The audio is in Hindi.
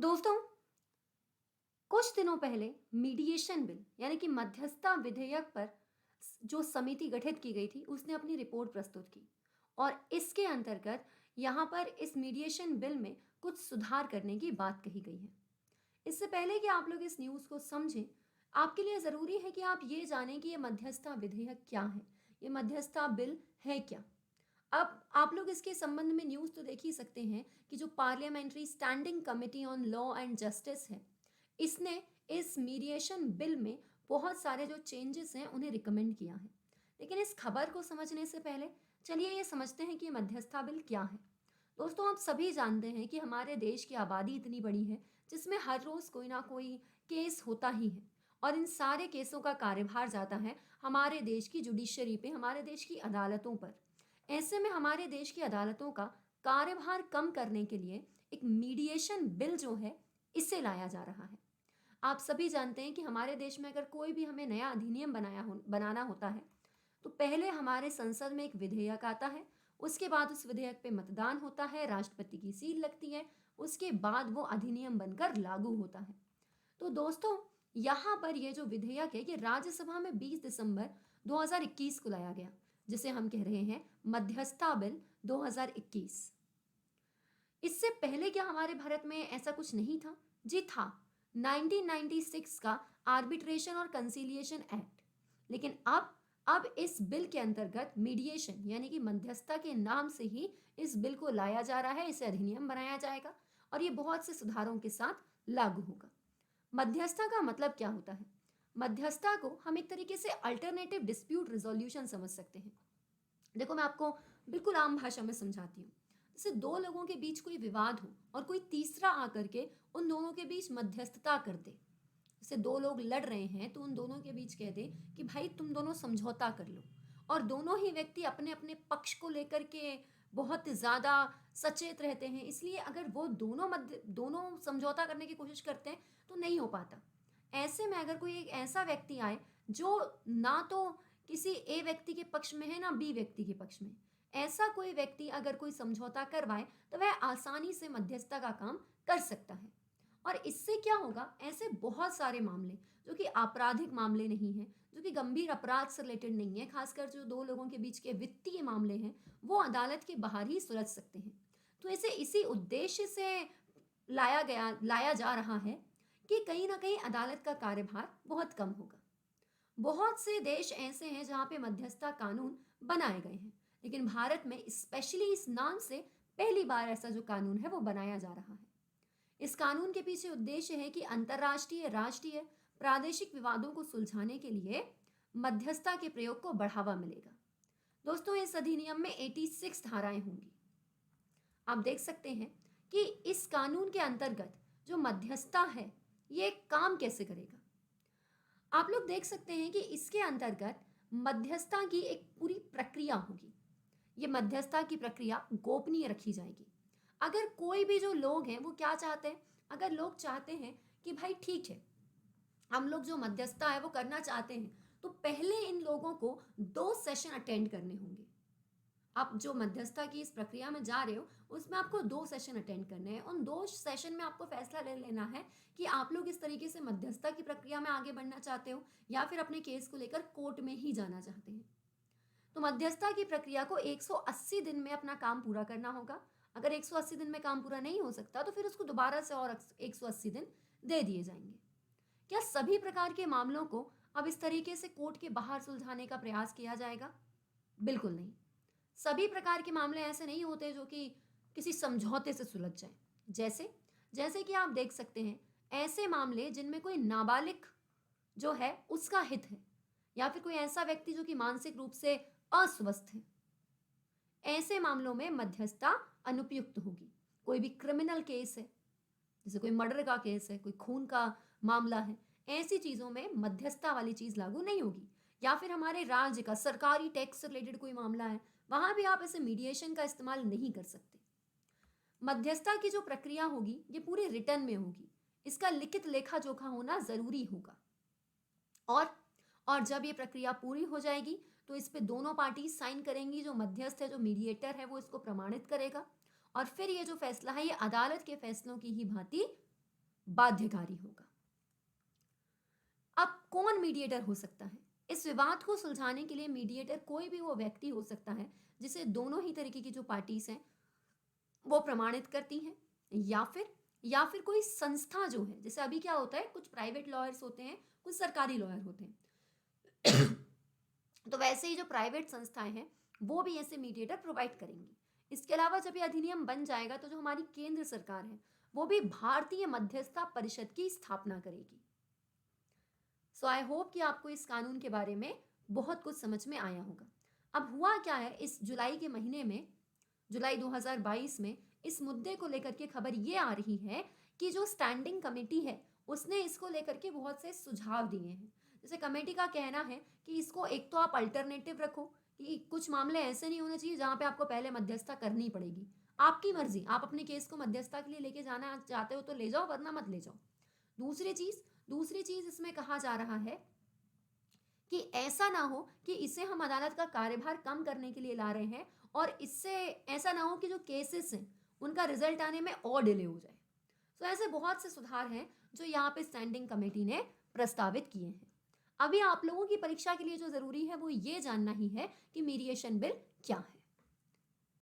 दोस्तों, कुछ दिनों पहले मीडिएशन बिल यानी कि मध्यस्थता विधेयक पर जो समिति गठित की गई थी उसने अपनी रिपोर्ट प्रस्तुत की। और इसके अंतर्गत यहाँ पर इस मीडिएशन बिल में कुछ सुधार करने की बात कही गई है। इससे पहले कि आप लोग इस न्यूज़ को समझें, आपके लिए ज़रूरी है कि आप ये जानें कि ये मध्यस्थता विधेयक क्या है, ये मध्यस्थता बिल है क्या। अब आप लोग इसके संबंध में न्यूज़ तो देख ही सकते हैं कि जो parliamentary standing committee on law and justice है, इसने इस मीडिएशन बिल में बहुत सारे जो चेंजेस हैं उन्हें रिकमेंड किया है। लेकिन इस खबर को समझने से पहले चलिए ये समझते हैं कि ये मध्यस्थता बिल क्या है। दोस्तों, आप सभी जानते हैं कि हमारे देश की आबादी इतनी बड़ी है जिसमें हर रोज़ कोई ना कोई केस होता ही है। और इन सारे केसों का कार्यभार जाता है हमारे देश की जुडिशरी पे, हमारे देश की अदालतों पर। ऐसे में हमारे देश की अदालतों का कार्यभार कम करने के लिए एक मीडिएशन बिल जो है, इसे लाया जा रहा है। आप सभी जानते हैं कि हमारे देश में अगर कोई भी हमें नया अधिनियम बनाना होता है, तो पहले हमारे संसद में एक विधेयक आता है। उसके बाद उस विधेयक पे मतदान होता है, राष्ट्रपति की सील लगती है, उसके बाद वो अधिनियम बनकर लागू होता है। तो दोस्तों, यहाँ पर ये जो विधेयक है, ये राज्यसभा में 20 दिसंबर 2021 को लाया गया, जिसे हम कह रहे हैं मध्यस्थता बिल 2021। इससे पहले क्या हमारे भारत में ऐसा कुछ नहीं था? जी था, 1996 का आर्बिट्रेशन और कंसिलिएशन एक्ट। लेकिन अब इस बिल के अंतर्गत मीडिएशन यानी कि मध्यस्थता के नाम से ही इस बिल को लाया जा रहा है, इसे अधिनियम बनाया जाएगा और ये बहुत से सुधारों के साथ लागू होगा। मध्यस्थता का मतलब क्या होता है? मध्यस्थता को हम एक तरीके से अल्टरनेटिव डिस्प्यूट रिजोल्यूशन समझ सकते हैं। देखो, मैं आपको बिल्कुल आम भाषा में समझाती हूँ। जैसे दो लोगों के बीच कोई विवाद हो और कोई तीसरा आकर के उन दोनों के बीच मध्यस्थता कर दे। जैसे दो लोग लड़ रहे हैं तो उन दोनों के बीच कह दे कि भाई तुम दोनों समझौता कर लो। और दोनों ही व्यक्ति अपने अपने पक्ष को लेकर के बहुत ज़्यादा सचेत रहते हैं, इसलिए अगर वो दोनों समझौता करने की कोशिश करते हैं तो नहीं हो पाता। ऐसे में अगर कोई एक ऐसा व्यक्ति आए जो ना तो किसी ए व्यक्ति के पक्ष में है ना बी व्यक्ति के पक्ष में, ऐसा कोई व्यक्ति अगर कोई समझौता करवाए तो वह आसानी से मध्यस्थता का काम कर सकता है। और इससे क्या होगा, ऐसे बहुत सारे मामले जो कि आपराधिक मामले नहीं हैं, जो कि गंभीर अपराध से रिलेटेड नहीं है, खासकर जो दो लोगों के बीच के वित्तीय मामले हैं, वो अदालत के बाहर ही सुलझ सकते हैं। तो इसे इसी उद्देश्य से लाया जा रहा है कि कहीं ना कहीं अदालत का कार्यभार बहुत कम होगा। बहुत से देश ऐसे हैं जहां पे मध्यस्थता कानून बनाए गए हैं, लेकिन भारत में स्पेशली इस नाम से पहली बार ऐसा जो कानून है वो बनाया जा रहा है। इस कानून के पीछे उद्देश्य है कि अंतर्राष्ट्रीय, राष्ट्रीय, प्रादेशिक विवादों को सुलझाने के लिए मध्यस्थता के प्रयोग को बढ़ावा मिलेगा। दोस्तों, इस अधिनियम में 86 धाराएं होंगी। आप देख सकते हैं कि इस कानून के अंतर्गत जो मध्यस्थता है ये काम कैसे करेगा। आप लोग देख सकते हैं कि इसके अंतर्गत मध्यस्थता की एक पूरी प्रक्रिया होगी। ये मध्यस्थता की प्रक्रिया गोपनीय रखी जाएगी। अगर कोई भी जो लोग हैं वो क्या चाहते हैं, अगर लोग चाहते हैं कि भाई ठीक है, हम लोग जो मध्यस्थता है वो करना चाहते हैं, तो पहले इन लोगों को 2 सेशन अटेंड करने होंगे। आप जो मध्यस्थता की इस प्रक्रिया में जा रहे हो उसमें आपको 2 सेशन अटेंड करने हैं। उन 2 सेशन में आपको फैसला ले लेना है कि आप लोग इस तरीके से मध्यस्थता की प्रक्रिया में आगे बढ़ना चाहते हो या फिर अपने केस को लेकर कोर्ट में ही जाना चाहते हैं। तो मध्यस्थता की प्रक्रिया को 180 दिन में अपना काम पूरा करना होगा। अगर 180 दिन में काम पूरा नहीं हो सकता तो फिर उसको दोबारा से और 180 दिन दे दिए जाएंगे। क्या सभी प्रकार के मामलों को अब इस तरीके से कोर्ट के बाहर सुलझाने का प्रयास किया जाएगा? बिल्कुल नहीं। सभी प्रकार के मामले ऐसे नहीं होते जो कि किसी समझौते से सुलझ जाएं। जैसे जैसे कि आप देख सकते हैं, ऐसे मामले जिनमें कोई नाबालिग जो है उसका हित है, या फिर कोई ऐसा व्यक्ति जो कि मानसिक रूप से अस्वस्थ है, ऐसे मामलों में मध्यस्थता अनुपयुक्त होगी। कोई भी क्रिमिनल केस है, जैसे कोई मर्डर का केस है, कोई खून का मामला है, ऐसी चीजों में मध्यस्थता वाली चीज लागू नहीं होगी। या फिर हमारे राज्य का सरकारी टैक्स से रिलेटेड कोई मामला है, वहां भी आप ऐसे मीडिएशन का इस्तेमाल नहीं कर सकते। मध्यस्थता की जो प्रक्रिया होगी ये पूरी रिटर्न में होगी, इसका लिखित लेखा जोखा होना जरूरी होगा। और और जब ये प्रक्रिया पूरी हो जाएगी तो इस पे दोनों पार्टी साइन करेंगी। जो मध्यस्थ है, जो मीडिएटर है, वो इसको प्रमाणित करेगा और फिर ये जो फैसला है ये अदालत के फैसलों की ही भांति बाध्यकारी होगा। अब कौन मीडिएटर हो सकता है? इस विवाद को सुलझाने के लिए मीडिएटर कोई भी वो व्यक्ति हो सकता है जिसे दोनों ही तरीके की जो पार्टीज हैं वो प्रमाणित करती हैं, या फिर कोई संस्था जो है, जैसे अभी क्या होता है, कुछ प्राइवेट लॉयर्स होते हैं, कुछ सरकारी लॉयर होते हैं। तो वैसे ही जो प्राइवेट संस्थाएं हैं वो भी ऐसे मीडिएटर प्रोवाइड करेंगी। इसके अलावा जब ये अधिनियम बन जाएगा तो जो हमारी केंद्र सरकार है वो भी भारतीय मध्यस्थता परिषद की स्थापना करेगी। सो आई होप कि आपको इस कानून के बारे में बहुत कुछ समझ में आया होगा। अब हुआ क्या है, इस जुलाई के महीने में, जुलाई 2022 में, इस मुद्दे को लेकर के खबर ये आ रही है कि जो स्टैंडिंग कमेटी है उसने इसको लेकर के बहुत से सुझाव दिए हैं। जैसे कमेटी का कहना है कि इसको एक तो आप अल्टरनेटिव रखो, कि कुछ मामले ऐसे नहीं होने चाहिए जहां पे आपको पहले मध्यस्थता करनी पड़ेगी। आपकी मर्जी, आप अपने केस को मध्यस्थता के लिए लेके जाना चाहते हो तो ले जाओ, वरना मत ले जाओ। दूसरी चीज इसमें कहा जा रहा है कि ऐसा ना हो कि इसे हम अदालत का कार्यभार कम करने के लिए ला रहे हैं, और इससे ऐसा ना हो कि जो केसेस हैं उनका रिजल्ट आने में और डिले हो जाए। तो ऐसे बहुत से सुधार हैं जो यहाँ पे स्टैंडिंग कमेटी ने प्रस्तावित किए हैं। अभी आप लोगों की परीक्षा के लिए जो जरूरी है वो ये जानना ही है कि मीडिएशन बिल क्या है।